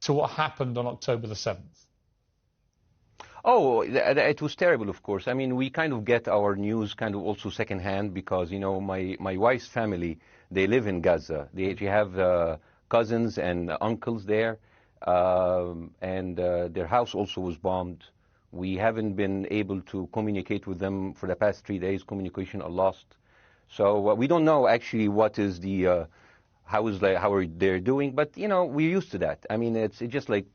to what happened on October the 7th? Oh, it was terrible, of course. I mean, we kind of get our news kind of also secondhand because, you know, my wife's family, they live in Gaza. They have cousins and uncles there, and their house also was bombed. We haven't been able to communicate with them for the past 3 days. Communication are lost. So we don't know actually what is the, how are they doing, but, you know, we're used to that. I mean, it's just like,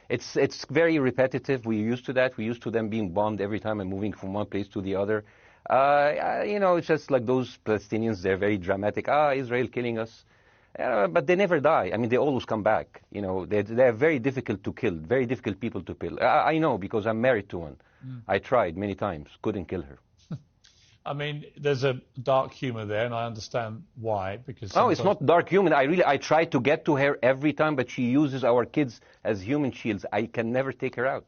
it's very repetitive. We're used to that. We're used to them being bombed every time and moving from one place to the other. You know, it's just like those Palestinians, they're very dramatic. Israel killing us. But they never die. I mean, they always come back. You know, they're very difficult to kill, very difficult people to kill. I know because I'm married to one. I tried many times, couldn't kill her. I mean, there's a dark humor there, and I understand why. Because no, it's not dark humor. I try to get to her every time, but she uses our kids as human shields. I can never take her out.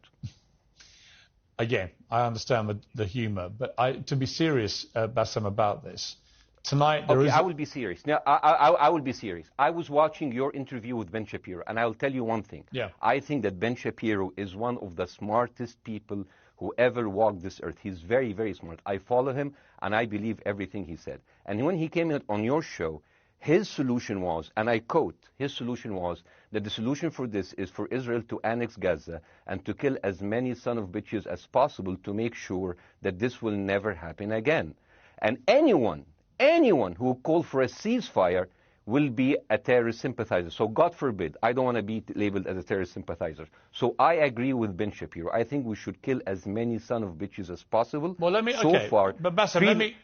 Again, I understand the humor, but to be serious, Bassam, about this, tonight there is... I will be serious. Now, I will be serious. I was watching your interview with Ben Shapiro, and I'll tell you one thing. Yeah. I think that Ben Shapiro is one of the smartest people who ever walked this earth. He's very, very smart. I follow him, and I believe everything he said. And when he came on your show, his solution was, and I quote, his solution was that the solution for this is for Israel to annex Gaza and to kill as many son of bitches as possible to make sure that this will never happen again. And anyone who called for a ceasefire will be a terrorist sympathizer. So God forbid, I don't want to be labeled as a terrorist sympathizer. So I agree with Ben Shapiro. I think we should kill as many son of bitches as possible. Well, let me, so okay, far, but Bassam, let me...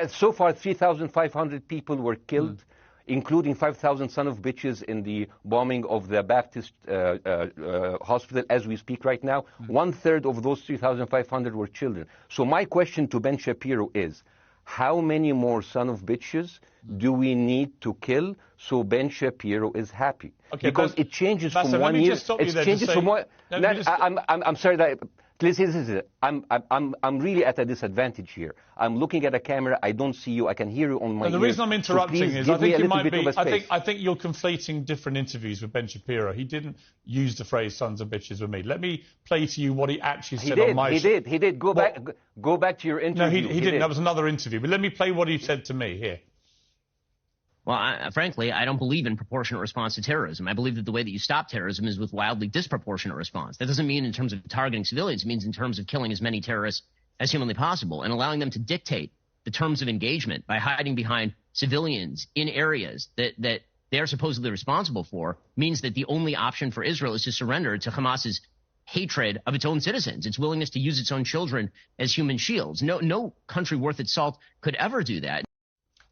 so far, 3,500 people were killed, including 5,000 son of bitches in the bombing of the Baptist hospital as we speak right now. 1/3 of those 3,500 were children. So my question to Ben Shapiro is, how many more son of bitches do we need to kill so Ben Shapiro is happy? Okay, because it changes from 1 year. It changes from one. I'm sorry that. Listen. I'm really at a disadvantage here. I'm looking at a camera. I don't see you. I can hear you on my ear. The reason I'm interrupting is I think you might be. I think you're conflating different interviews with Ben Shapiro. He didn't use the phrase "sons of bitches" with me. Let me play to you what he actually said on my show. He did. Go back to your interview. No, he didn't. That was another interview. But let me play what he said to me here. Well, frankly, I don't believe in proportionate response to terrorism. I believe that the way that you stop terrorism is with wildly disproportionate response. That doesn't mean in terms of targeting civilians. It means in terms of killing as many terrorists as humanly possible and allowing them to dictate the terms of engagement by hiding behind civilians in areas that they are supposedly responsible for means that the only option for Israel is to surrender to Hamas's hatred of its own citizens, its willingness to use its own children as human shields. No country worth its salt could ever do that.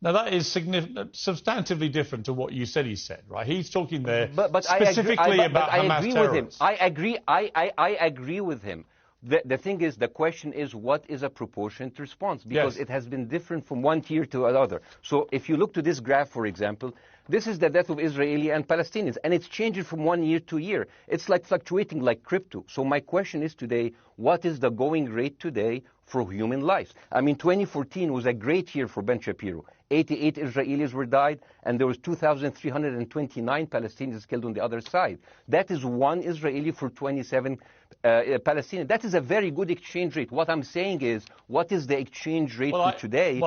Now, that is substantively different to what you said he said, right? He's talking there but specifically about Hamas terrorists. I agree with him. The thing is, the question is, what is a proportionate response? Because it has been different from one tier to another. So if you look to this graph, for example, this is the death of Israeli and Palestinians, and it's changing from 1 year to year. It's like fluctuating like crypto. So my question is today, what is the going rate today for human lives? I mean, 2014 was a great year for Ben Shapiro. 88 Israelis were died, and there was 2,329 Palestinians killed on the other side. That is one Israeli for 27 Palestinians. That is a very good exchange rate. What I'm saying is, what is the exchange rate for today?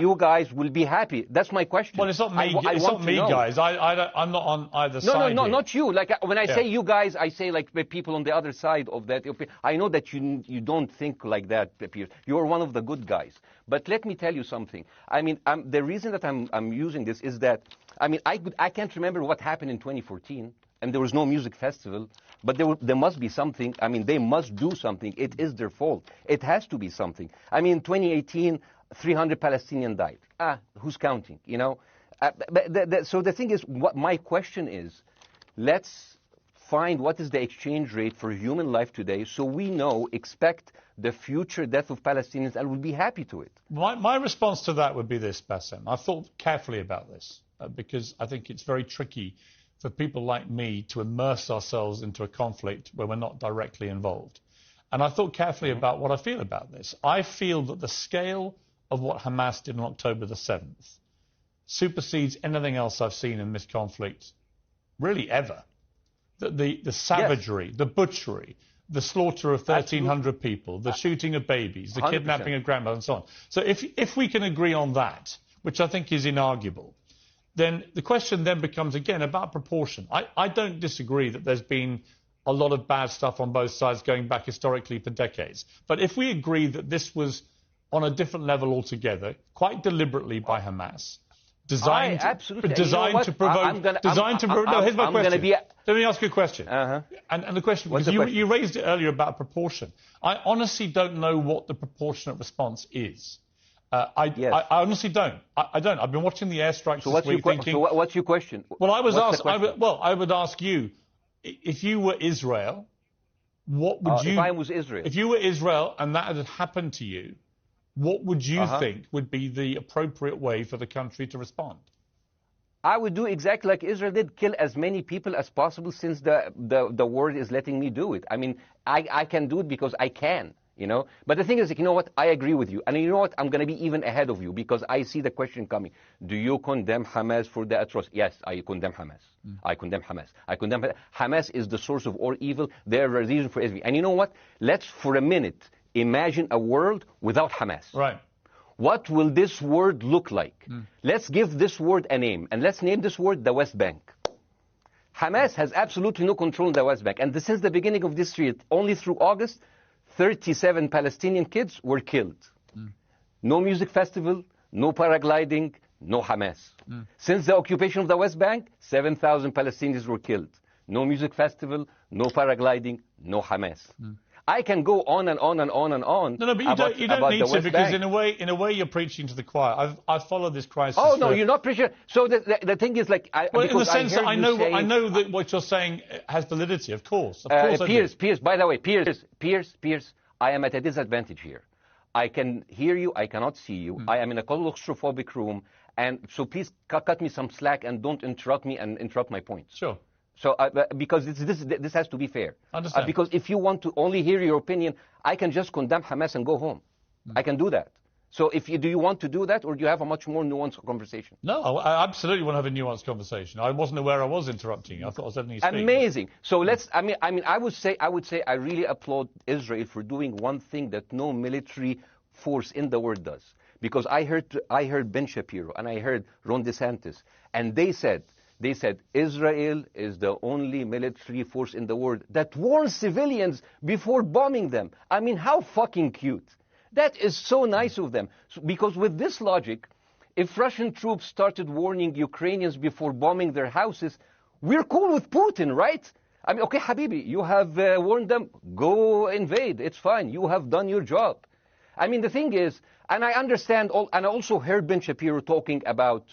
You guys will be happy. That's my question. Well, it's not me, guys. I'm not on either side. No, not you. Like when I say you guys, I say like the people on the other side of that. I know that you don't think like that, Piers. You're one of the good guys. But let me tell you something. I mean, the reason that I'm using this is that, I mean, I can't remember what happened in 2014, and there was no music festival, but there must be something. I mean, they must do something. It is their fault. It has to be something. I mean, 2018, 300 Palestinians died. Who's counting, you know? So the thing is, what my question is, let's find what is the exchange rate for human life today so we expect the future death of Palestinians and will be happy to it. My response to that would be this, Bassam. I've thought carefully about this because I think it's very tricky for people like me to immerse ourselves into a conflict where we're not directly involved. And I thought carefully about what I feel about this. I feel that the scale of what Hamas did on October the 7th supersedes anything else I've seen in this conflict, really ever. the savagery, the butchery, the slaughter of 1,300 people, the shooting of babies, the 100%. Kidnapping of grandmothers, and so on. So if we can agree on that, which I think is inarguable, then the question then becomes, again, about proportion. I don't disagree that there's been a lot of bad stuff on both sides going back historically for decades. But if we agree that this was on a different level altogether, quite deliberately by Hamas, designed to provoke... No, here's my question. Let me ask you a question. And the question, because you raised it earlier about proportion. I honestly don't know what the proportionate response is. I honestly don't. I don't. I've been watching the airstrikes this week thinking... So what's your question? Well, I would ask you, if you were Israel, what would you... If I was Israel? If you were Israel and that had happened to you, what would you think would be the appropriate way for the country to respond? I would do exactly like Israel did, kill as many people as possible, since the world is letting me do it. I mean, I can do it because I can, you know. But the thing is, you know what, I agree with you. And you know what, I'm going to be even ahead of you, because I see the question coming. Do you condemn Hamas for the atrocities? Yes, I condemn Hamas. I condemn Hamas. Hamas is the source of all evil. They're a reason for everything. And you know what? Let's, for a minute, imagine a world without Hamas. Right. What will this word look like? Let's give this word a name, and let's name this word the West Bank. Hamas has absolutely no control in the West Bank, and since the beginning of this year, only through August, 37 Palestinian kids were killed. No music festival, no paragliding, no Hamas. Since the occupation of the West Bank, 7,000 Palestinians were killed. No music festival, no paragliding, no Hamas. I can go on and on and on and on. No, but you don't need to, because in a way you're preaching to the choir. I've followed this crisis. Oh no, you're not preaching. So the thing is, like, in the sense that I know that what you're saying has validity. Of course. Piers. By the way, Piers. I am at a disadvantage here. I can hear you. I cannot see you. I am in a claustrophobic room, and so please cut me some slack and don't interrupt me and interrupt my points. Sure. So, because this has to be fair. Understand. Because if you want to only hear your opinion, I can just condemn Hamas and go home. I can do that. So, do you want to do that, or do you have a much more nuanced conversation? No, I absolutely want to have a nuanced conversation. I wasn't aware I was interrupting you. I thought I was letting you speak. Amazing. So I would say I really applaud Israel for doing one thing that no military force in the world does. Because I heard Ben Shapiro and I heard Ron DeSantis, and they said Israel is the only military force in the world that warns civilians before bombing them. I mean, how fucking cute. That is so nice of them. Because with this logic, if Russian troops started warning Ukrainians before bombing their houses, we're cool with Putin, right? I mean, okay, Habibi, you have warned them, go invade. It's fine. You have done your job. I mean, the thing is, and I understand, and I also heard Ben Shapiro talking about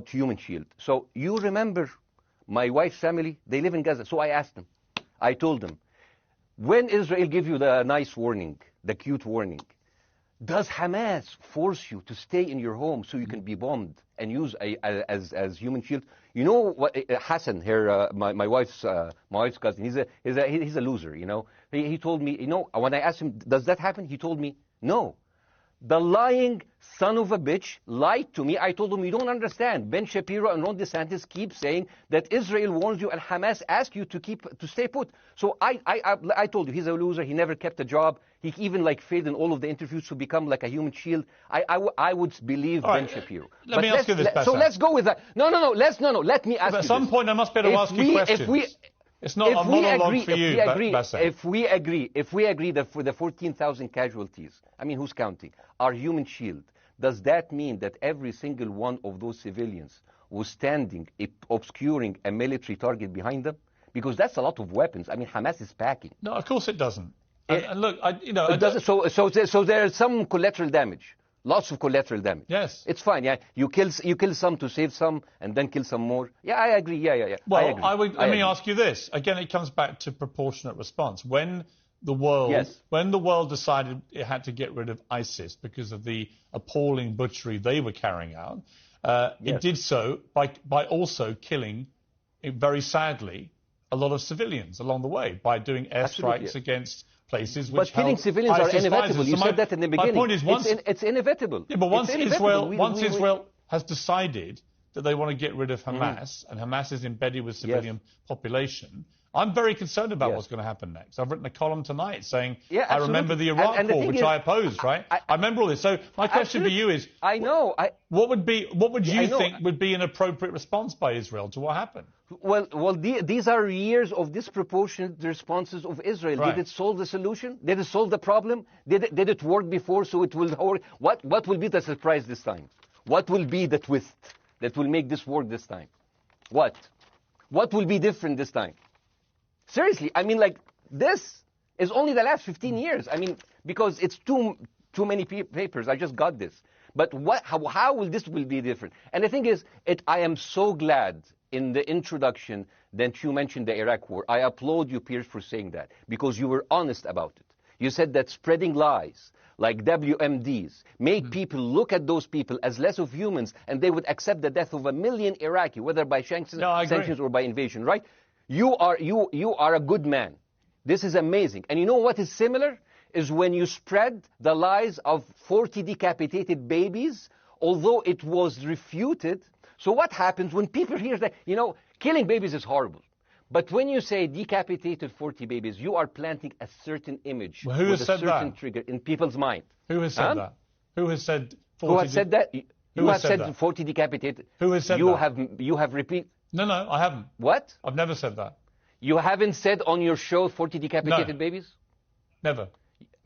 Human Shield. So you remember my wife's family, they live in Gaza. So I asked them, I told them, when Israel give you the nice warning, the cute warning, does Hamas force you to stay in your home so you can be bombed and use as Human Shield? You know what, Hassan here, my wife's cousin, he's a loser, you know. He told me, you know, when I asked him, does that happen? He told me, no. The lying son of a bitch lied to me. I told him, you don't understand. Ben Shapiro and Ron DeSantis keep saying that Israel warns you and Hamas asks you to stay put. So I told you, he's a loser. He never kept a job. He even failed in all of the interviews to become like a Human Shield. I would believe Ben Shapiro. Let me ask you this, So let's go with that. No. Let me ask you this. At some point, I must be able to ask you questions. It's not a monologue for you, Bessam. If we agree that for the 14,000 casualties, I mean, who's counting, are Human Shield, does that mean that every single one of those civilians was standing, obscuring a military target behind them? Because that's a lot of weapons. I mean, Hamas is packing. No, of course it doesn't. And look, So there's some collateral damage. Lots of collateral damage. Yes. It's fine, yeah. You kill some to save some and then kill some more. Yeah, I agree. Yeah. Well, let me ask you this. Again, it comes back to proportionate response. When the world decided it had to get rid of ISIS because of the appalling butchery they were carrying out, it did so by also killing, very sadly, a lot of civilians along the way by doing airstrikes against places which But killing civilians are inevitable. You said that in the beginning. My point is, it's inevitable. Yeah, but once Israel has decided that they want to get rid of Hamas, and Hamas is embedded with civilian population, I'm very concerned about what's going to happen next. I've written a column tonight saying, I remember the Iraq war, which I opposed, right? I remember all this. So my question for you is, what would you think would be an appropriate response by Israel to what happened? Well, these are years of disproportionate responses of Israel. Right. Did it solve the solution? Did it solve the problem? Did it work before, so it will work? What will be the surprise this time? What will be the twist that will make this work this time? What will be different this time? Seriously, I mean, like, this is only the last 15 years. I mean, because it's too many papers. I just got this. But how will this be different? And the thing is, I am so glad in the introduction that you mentioned the Iraq war. I applaud you, Piers, for saying that, because you were honest about it. You said that spreading lies, like WMDs, made people look at those people as less of humans, and they would accept the death of 1 million Iraqi, whether by sanctions or by invasion, right? You are a good man. This is amazing. And you know what is similar? Is when you spread the lies of 40 decapitated babies, although it was refuted. So what happens when people hear that, killing babies is horrible. But when you say decapitated 40 babies, you are planting a certain image with a certain trigger in people's mind. Who has said that? Who has said 40? Who has said that? Who has said 40 decapitated? Who has said that? You have repeated. No, I haven't. What? I've never said that. You haven't said on your show 40 decapitated babies? Never.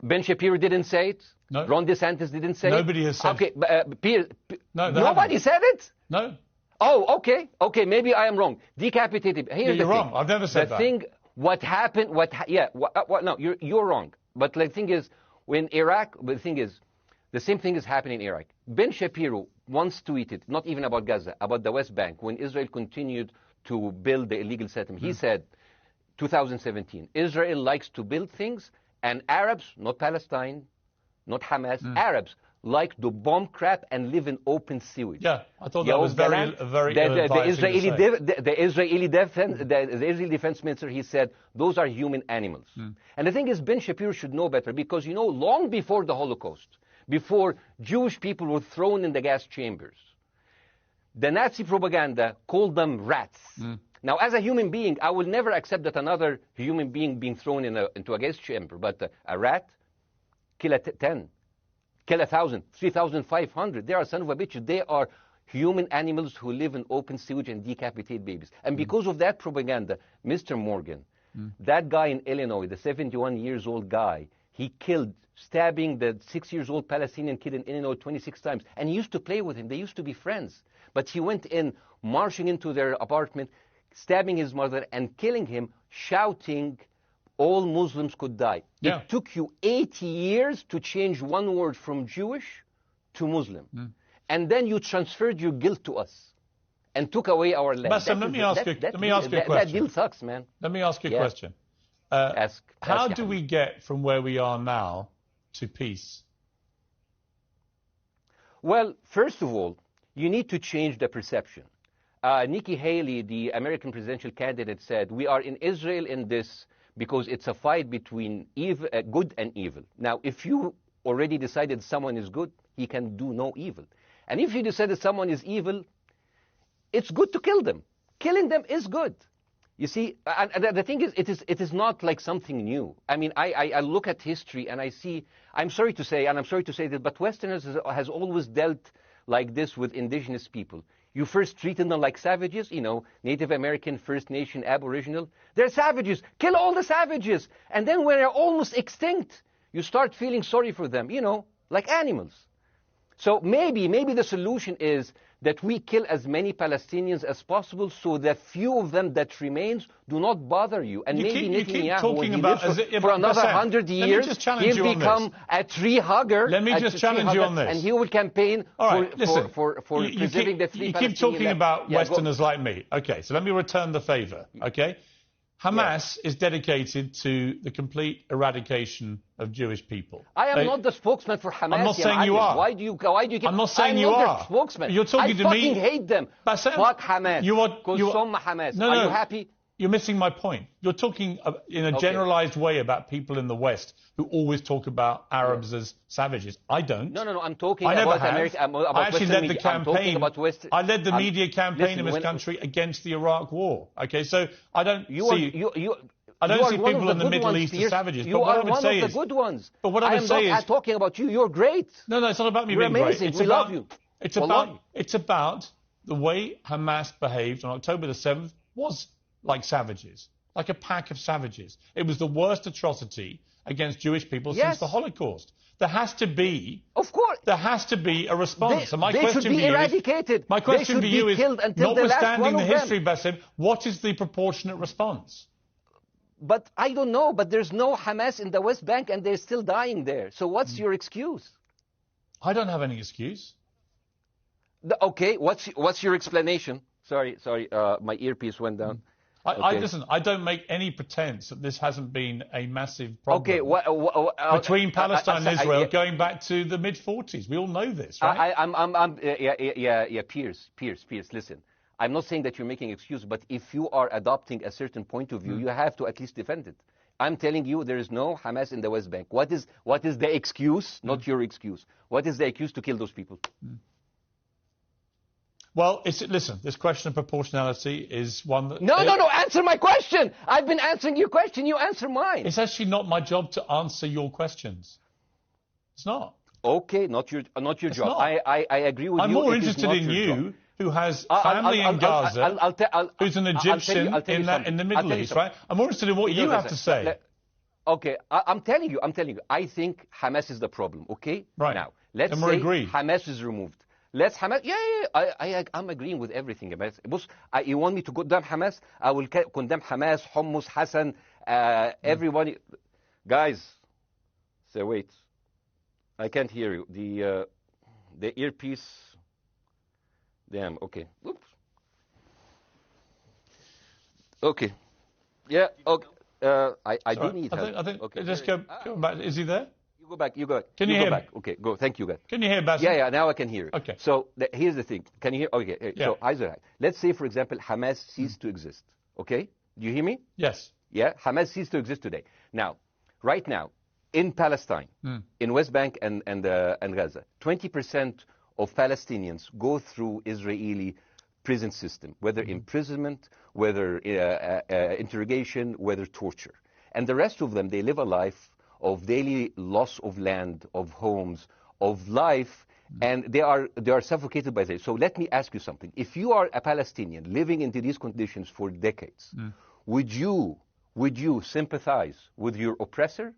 Ben Shapiro didn't say it? No. Ron DeSantis didn't say Nobody it? has said it. Okay, no, nobody said it? No. Oh, okay, maybe I am wrong. Decapitated. Here's you're wrong. I've never said that. The thing, what happened, no, you're wrong. But the thing is, when Iraq, the same thing is happening in Iraq. Ben Shapiro once tweeted, not even about Gaza, about the West Bank, when Israel continued to build the illegal settlement. He said, 2017, Israel likes to build things, and Arabs, not Palestine, not Hamas, Arabs like to bomb crap and live in open sewage. Yeah, I thought that was very the Israeli defense minister, he said, those are human animals. And the thing is, Ben Shapiro should know better, because, long before the Holocaust, before Jewish people were thrown in the gas chambers, the Nazi propaganda called them rats. Now, as a human being, I will never accept that another human being being thrown into a gas chamber. But a rat, kill 10, kill 1,000, 3,500. They are son of a bitch. They are human animals who live in open sewage and decapitate babies. And because of that propaganda, Mr. Morgan, that guy in Illinois, the 71-years-old guy, he killed, stabbing the 6-year-old Palestinian kid in Illinois 26 times. And he used to play with him. They used to be friends. But he went in, marching into their apartment, stabbing his mother and killing him, shouting, all Muslims could die. Yeah. It took you 80 years to change one word from Jewish to Muslim. And then you transferred your guilt to us and took away our land. Bessam, let me ask you a question. That deal sucks, man. Let me ask you a question. How do we get from where we are now to peace? Well, first of all, you need to change the perception. Nikki Haley, the American presidential candidate, said, we are in Israel in this because it's a fight between good and evil. Now, if you already decided someone is good, he can do no evil. And if you decided someone is evil, it's good to kill them. Killing them is good. You see, and the thing is, it is not like something new. I mean, I look at history and I see, I'm sorry to say this, but Westerners has always dealt like this with indigenous people. You first treated them like savages, Native American, First Nation, Aboriginal. They're savages. Kill all the savages. And then when they're almost extinct, you start feeling sorry for them, like animals. So maybe the solution is that we kill as many Palestinians as possible so the few of them that remains do not bother you. And maybe Netanyahu, when he lives for another 100 years, he'll become a tree hugger. Let me just challenge you on this. And he will campaign for preserving the three Palestinians. You keep talking about Westerners like me. Okay, so let me return the favor, okay? Hamas is dedicated to the complete eradication of Jewish people. I am not the spokesman for Hamas. I'm not saying you are. Why do you keep... I'm not saying you are. I'm not the spokesman. You're talking to me. I fucking hate them. Bessam, Fuck Hamas. Hamas. No. Are you happy? You're missing my point. You're talking in a generalized way about people in the West who always talk about Arabs as savages. I don't. No. I'm talking about America. I actually led the campaign. I led the media campaign in this listen, country against the Iraq War. Okay, so I don't see. I You don't are see one people of in the the good Middle ones, East as Piers. savages. You But what are I would one say of is, the good ones. but what I would say am not is, talking about you. You're great. no, it's not about me You're being amazing. great. We love you. It's about the way Hamas behaved on October the 7th was like savages, like a pack of savages. It was the worst atrocity against Jewish people since the Holocaust. There has to be, Of course. there has to be a response. And my They question should be to you eradicated. is, my question They to you should be is, killed until the last notwithstanding one the of history, Basim, what is the proportionate response? But I don't know. But there's no Hamas in the West Bank, and they're still dying there. So what's your excuse? I don't have any excuse. Okay, what's your explanation? Sorry, my earpiece went down. Listen, I don't make any pretense that this hasn't been a massive problem between Palestine and Israel going back to the mid-40s. We all know this, right? Piers, listen. I'm not saying that you're making excuses, but if you are adopting a certain point of view, you have to at least defend it. I'm telling you, there is no Hamas in the West Bank. What is the excuse? Not your excuse. What is the excuse to kill those people? Well, listen, this question of proportionality is one that... No, answer my question. I've been answering your question. You answer mine. It's actually not my job to answer your questions. It's not. Okay, not your job. Not. I agree with you. I'm more interested in you, who has family in Gaza, who's an Egyptian in the Middle East, right? I'm more interested in what you have to say. Okay, I'm telling you. I think Hamas is the problem, okay? Right. Now, let's say agreed. Hamas is removed. Let's Hamas. I'm agreeing with everything. You want me to condemn Hamas? I will condemn Hamas, Hummus, Hassan, everybody. Guys, so wait. I can't hear you. The earpiece. Damn. Okay. Oops. Okay. Yeah. Okay. I do need help. I think. Okay. Just go back. Is he there? You go back. You go. Can you hear back? me? Okay. Go. Thank you, guys. Can you hear Basim? Yeah. Now I can hear you. Okay. So here's the thing. Can you hear? Okay. Yeah. So let's say, for example, Hamas ceased to exist. Okay. Do you hear me? Yes. Yeah. Hamas ceased to exist today. Now, right now, in Palestine, in West Bank and Gaza, 20% of Palestinians go through Israeli prison system, whether imprisonment, whether interrogation, whether torture. And the rest of them, they live a life of daily loss of land, of homes, of life, and they are suffocated by this. So let me ask you something. If you are a Palestinian living into these conditions for decades, would you sympathize with your oppressor,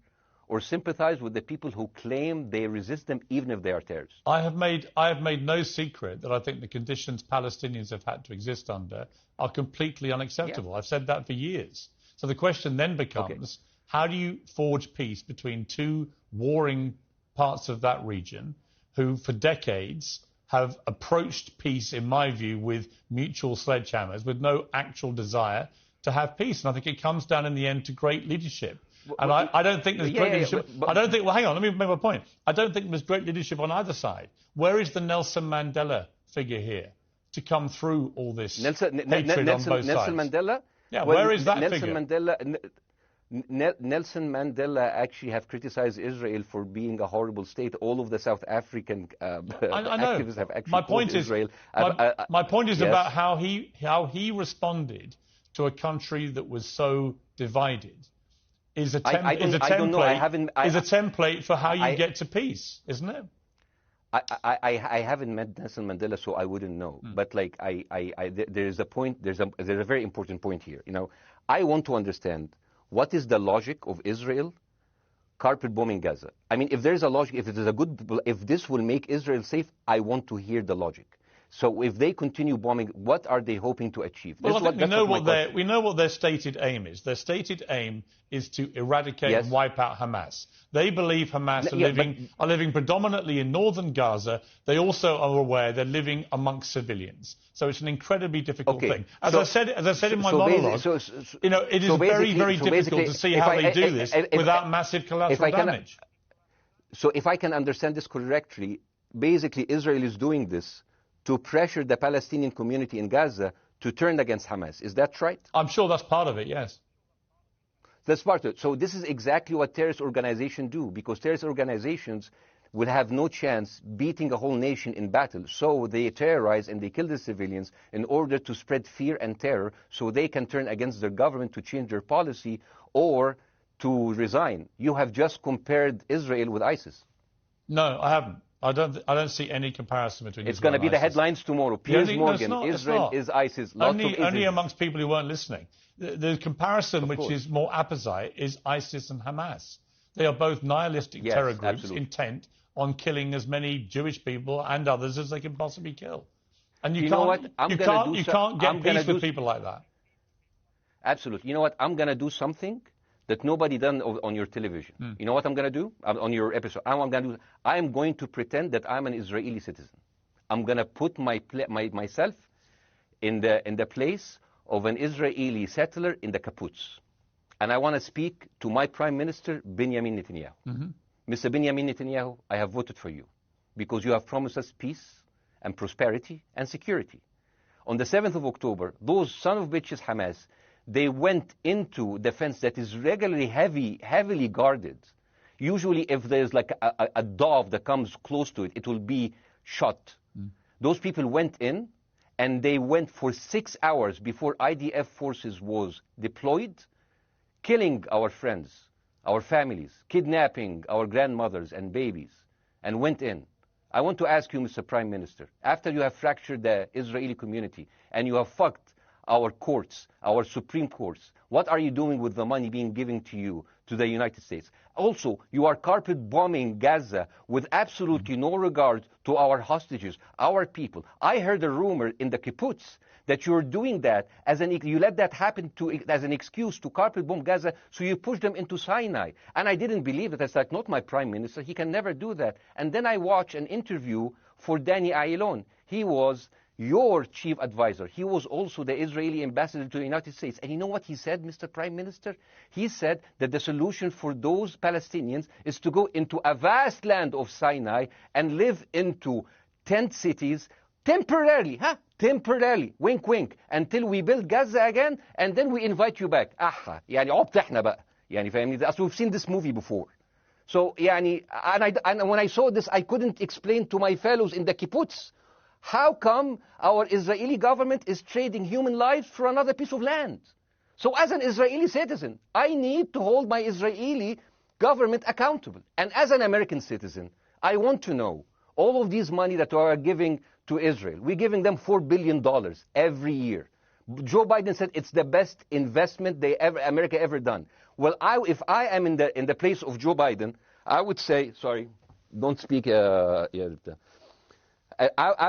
or sympathize with the people who claim they resist them even if they are terrorists? I have made no secret that I think the conditions Palestinians have had to exist under are completely unacceptable. I've said that for years. So the question then becomes, how do you forge peace between two warring parts of that region who for decades have approached peace, in my view, with mutual sledgehammers, with no actual desire to have peace? And I think it comes down in the end to great leadership. And I don't think there's great leadership. I don't think. Well, hang on. Let me make my point. I don't think there's great leadership on either side. Where is the Nelson Mandela figure here to come through all this hatred on both sides? Nelson Mandela. Yeah. Where is that figure? Nelson Mandela actually have criticized Israel for being a horrible state. All of the South African activists have actually called Israel. My point is about how he responded to a country that was so divided. Is a template for how you get to peace, isn't it? I haven't met Nelson Mandela, so I wouldn't know. But there is a point. There's a very important point here. I want to understand what is the logic of Israel carpet bombing Gaza. I mean, if there's a logic, if this will make Israel safe, I want to hear the logic. So if they continue bombing, what are they hoping to achieve? Well, I think we know what their stated aim is. Their stated aim is to eradicate and wipe out Hamas. They believe Hamas are living predominantly in northern Gaza. They also are aware they're living amongst civilians. So it's an incredibly difficult thing. As I said in my monologue, it is very, very difficult to see how they do this without massive collateral damage. So if I can understand this correctly, basically Israel is doing this to pressure the Palestinian community in Gaza to turn against Hamas. Is that right? I'm sure that's part of it, yes. That's part of it. So this is exactly what terrorist organizations do, because terrorist organizations will have no chance beating a whole nation in battle. So they terrorize and they kill the civilians in order to spread fear and terror so they can turn against their government to change their policy or to resign. You have just compared Israel with ISIS. No, I haven't. I don't see any comparison between It's Israel going to be and the ISIS. headlines tomorrow. Piers Morgan, no, Israel is ISIS. Lots of only amongst people who weren't listening. The comparison, which is more apposite, is ISIS and Hamas. They are both nihilistic terror groups intent on killing as many Jewish people and others as they can possibly kill. And you can't get peace with people like that. Absolutely. You know what? I'm going to do something that nobody done on your television. You know what I'm going to do on your episode? I'm going to pretend that I'm an Israeli citizen. I'm going to put myself in the place of an Israeli settler in the kibbutz. And I want to speak to my Prime Minister, Benjamin Netanyahu. Mr. Benjamin Netanyahu, I have voted for you because you have promised us peace and prosperity and security. On the 7th of October, those son of bitches Hamas, they went into the fence that is regularly heavily guarded. Usually if there's like a dove that comes close to it, it will be shot. Those people went in and they went for 6 hours before IDF forces was deployed, killing our friends, our families, kidnapping our grandmothers and babies, and went in. I want to ask you, Mr. Prime Minister, after you have fractured the Israeli community and you have fucked our courts, our Supreme Courts, what are you doing with the money being given to you, to the United States? Also, you are carpet bombing Gaza with absolutely no regard to our hostages, our people. I heard a rumor in the kibbutz that you're doing that you let that happen as an excuse to carpet bomb Gaza, so you push them into Sinai. And I didn't believe it. It's like, not my prime minister. He can never do that. And then I watched an interview for Danny Ayalon. He was your chief advisor. He was also the Israeli ambassador to the United States. And you know what he said, Mr. Prime Minister? He said that the solution for those Palestinians is to go into a vast land of Sinai and live into tent cities temporarily, temporarily, wink wink, until we build Gaza again, and then we invite you back. يعني عبط احنا بقى. يعني فاهمني؟ We've seen this movie before. So يعني, and when I saw this, I couldn't explain to my fellows in the kibbutz, how come our Israeli government is trading human lives for another piece of land? So as an Israeli citizen, I need to hold my Israeli government accountable. And as an American citizen, I want to know all of these money that we are giving to Israel. We're giving them $4 billion every year. Joe Biden said it's the best investment America ever done. Well, if I am in the place of Joe Biden, I would say, sorry, don't speak. I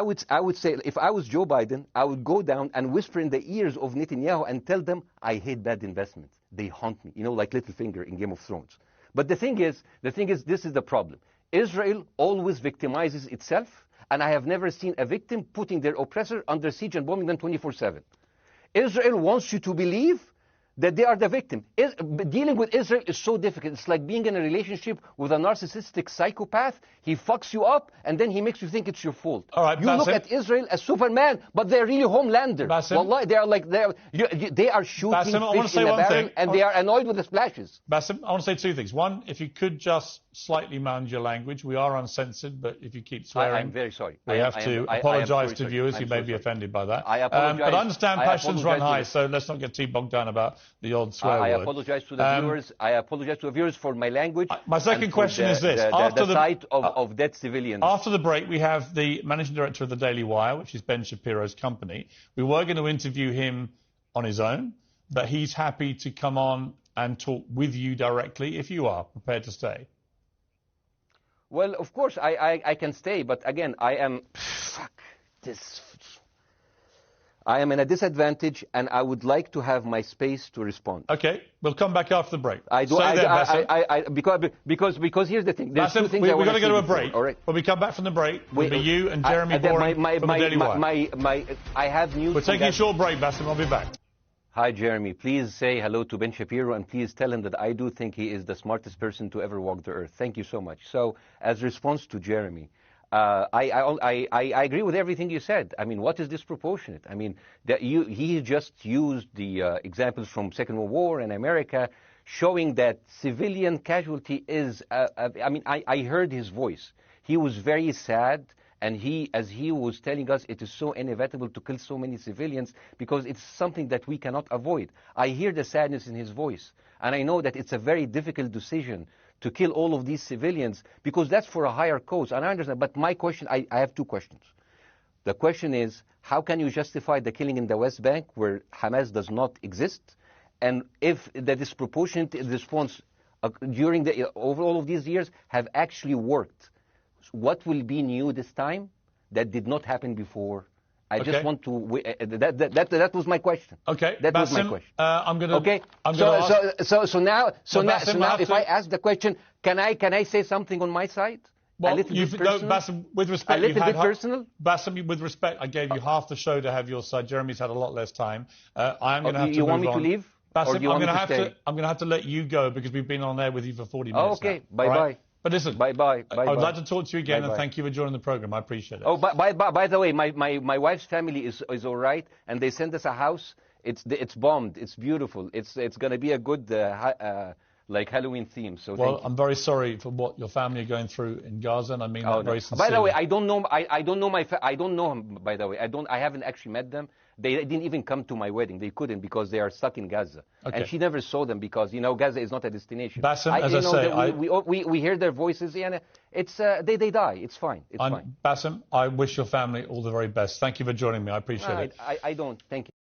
would say, if I was Joe Biden, I would go down and whisper in the ears of Netanyahu and tell them, I hate bad investments. They haunt me, like Littlefinger in Game of Thrones. But the thing is, this is the problem. Israel always victimizes itself, and I have never seen a victim putting their oppressor under siege and bombing them 24/7. Israel wants you to believe that they are the victim. Dealing with Israel is so difficult. It's like being in a relationship with a narcissistic psychopath. He fucks you up, and then he makes you think it's your fault. All right, you look at Israel as Superman, but they're really Homelander. Wallahi, they are shooting fish in a barrel, and they are annoyed with the splashes. Bassem, I want to say two things. One, if you could just slightly mind your language. We are uncensored, but if you keep swearing... I'm very sorry. We have to apologise to viewers who may be offended by that. I apologize. But I understand passions run high, so let's not get too bogged down about the odd swear word. I apologize to the viewers. I apologize to the viewers for my language. My second question is this. After the sight of dead civilians. After the break, we have the managing director of the Daily Wire, which is Ben Shapiro's company. We were going to interview him on his own, but he's happy to come on and talk with you directly if you are prepared to stay. Well, of course, I can stay, but again, I am in a disadvantage, and I would like to have my space to respond. Okay, we'll come back after the break. Because here's the thing. There's two things we're going to go to a break. All right. When we come back from the break, it'll be you and Jeremy Boring from the Daily Wire. I have news. We're taking a short break, Bassem. I'll be back. Hi, Jeremy. Please say hello to Ben Shapiro, and please tell him that I do think he is the smartest person to ever walk the earth. Thank you so much. So, as response to Jeremy, I agree with everything you said. I mean, what is disproportionate? I mean, he just used the examples from Second World War and America, showing that civilian casualty is, I mean, I heard his voice. He was very sad, and as he was telling us, it is so inevitable to kill so many civilians because it's something that we cannot avoid. I hear the sadness in his voice, and I know that it's a very difficult decision to kill all of these civilians because that's for a higher cause, and I understand. But my question, I have two questions. The question is, how can you justify the killing in the West Bank where Hamas does not exist? And if the disproportionate response during over all of these years have actually worked, what will be new this time that did not happen before? I just want to. That was my question. Okay, that Bassem, was my question. I'm gonna. Okay. So now, if I ask the question, can I say something on my side? Well, a little bit personal? Bassem, with respect, a little bit personal. Bassem, with respect, I gave you half the show to have your side. Jeremy's had a lot less time. I'm going to have to You move want me on. to leave? Bassem, I'm going to have to let you go because we've been on there with you for 40 minutes. Okay. Now. Bye bye. Right? But listen, bye. I would like to talk to you again, Bye-bye. and thank you for joining the program. I appreciate it. Oh, by the way, my wife's family is all right, and they sent us a house. It's bombed. It's beautiful. It's going to be a good like Halloween theme. So well, I'm very sorry for what your family are going through in Gaza, and I mean that very sincerely. By the way, I don't know. I don't know I don't know him. By the way, I haven't actually met them. They didn't even come to my wedding. They couldn't because they are stuck in Gaza, and she never saw them because Gaza is not a destination. Bassem, as I say, we hear their voices, and it's they die. It's fine. It's fine. Bassem, I wish your family all the very best. Thank you for joining me. I appreciate it. I don't. Thank you.